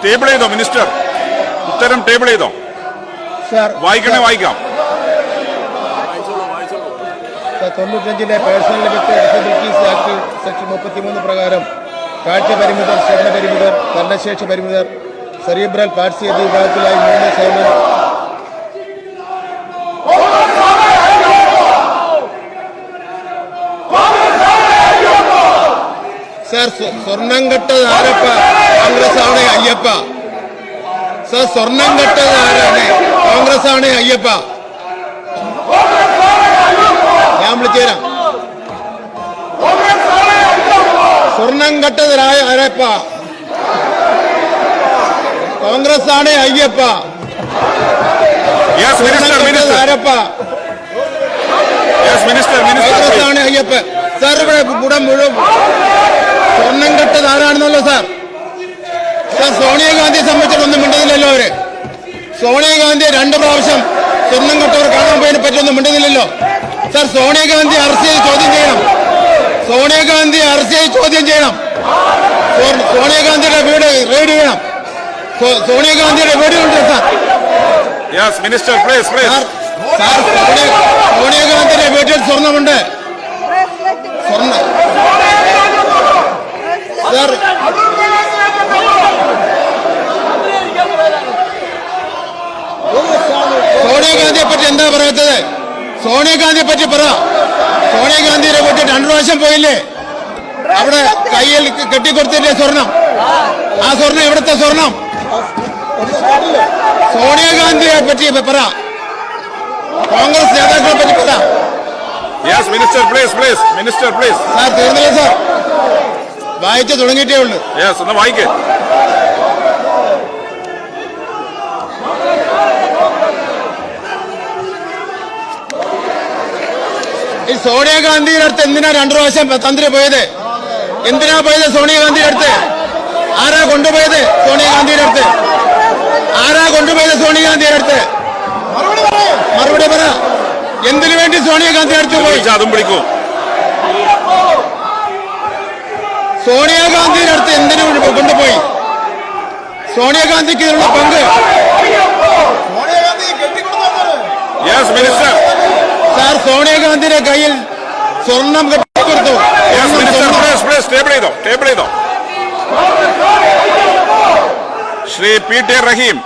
Table ചെയ്തോ minister? ഉത്തരം table ചെയ്തോ? വായിക്കണേ, വായിക്കാം. 95-ലെ പേഴ്സണൽ ഡിസബിലിറ്റീസ് ആക്ട് സെക്ഷൻ 33 പ്രകാരം കാഴ്ച പരിമിതർ, ശ്രവണ പരിമിതർ, ചലനശേഷി പരിമിതർ, സെറിബ്രൽ പാൾസി എന്നീ വിഭാഗത്തിലായി 3 സർ സ്വർണം കെട്ടത് ആരപ്പ? കോൺഗ്രസ് ആണ് അയ്യപ്പ. സർ സ്വർണം കെട്ടത് ആരാണ്? കോൺഗ്രസ് ആണ് അയ്യപ്പ. ഞാൻ വിളിച്ചുതരാം. സ്വർണം കെട്ടത് ആരപ്പ? കോൺഗ്രസ് ആണ് അയ്യപ്പ. ആരപ്പ? കോൺഗ്രസ് ആണ് അയ്യപ്പ. സാർ ഇവിടെ കൂടെ മുഴുവൻ സ്വർണം കെട്ടത് ആരാണെന്നല്ലോ സാർ. സാർ സോണിയാഗാന്ധിയെ സംബന്ധിച്ചിട്ടൊന്നും മിണ്ടുന്നില്ലല്ലോ അവര്. സോണിയാഗാന്ധിയെ 2 പ്രാവശ്യം സ്വർണം കെട്ടവർ കാണാൻ പോയതിനെ പറ്റിയൊന്നും മിണ്ടുന്നില്ലല്ലോ സാർ. സോണിയാഗാന്ധി അറസ്റ്റ് ചെയ്ത് ചോദ്യം ചെയ്യണം. സോണിയാഗാന്ധിയെ അറസ്റ്റ് ചെയ്ത് ചോദ്യം ചെയ്യണം. സോണിയാഗാന്ധിയുടെ വീട് റെയ്ഡ് ചെയ്യണം. സോണിയാഗാന്ധിയുടെ വീടുണ്ട് സാർ. സാർ സോണിയാഗാന്ധിയുടെ വീട്ടിൽ സ്വർണമുണ്ട്. സാർ സോണിയാഗാന്ധിയെ പറ്റി എന്താ പറയാത്തത്? സോണിയാഗാന്ധിയെ പറ്റി പറ. സോണിയാഗാന്ധിയുടെ വീട്ടിൽ 2 പ്രാവശ്യം പോയില്ലേ? അവിടെ കയ്യിൽ കെട്ടിക്കൊടുത്തില്ലേ സ്വർണം? ആ സ്വർണം എവിടുത്തെ സ്വർണം? സോണിയാഗാന്ധിയെ പറ്റി പറ. കോൺഗ്രസ് നേതാക്കളെ പറ്റി പറ. സാർ തീർന്നില്ല സാർ, വായിച്ചു തുടങ്ങിയിട്ടേ ഉള്ളൂ. വായിക്കേ. ഈ സോണിയാഗാന്ധിയുടെ അടുത്ത് എന്തിനാ 2 പ്രാവശ്യം തന്ത്രി പോയത്? എന്തിനാ പോയത് സോണിയാഗാന്ധിയുടെ അടുത്ത്? ആരാ കൊണ്ടുപോയത് സോണിയാഗാന്ധിയുടെ അടുത്ത്? ആരാ കൊണ്ടുപോയത് സോണിയാഗാന്ധിയുടെ അടുത്ത്? മറുപടി പറ. എന്തിനു വേണ്ടി സോണിയാഗാന്ധി അടുത്ത് പോയി? അതും പിടിക്കൂ. സോണിയാഗാന്ധിയുടെ അടുത്ത് എന്തിനു കൊണ്ടുപോയി? സോണിയാഗാന്ധിക്ക് ഇതിനുള്ള പങ്ക്. സാർ സോണിയാഗാന്ധിയുടെ കയ്യിൽ സ്വർണം കെട്ടിക്കൊടുത്തു. ശ്രീ പി ടി റഹീം.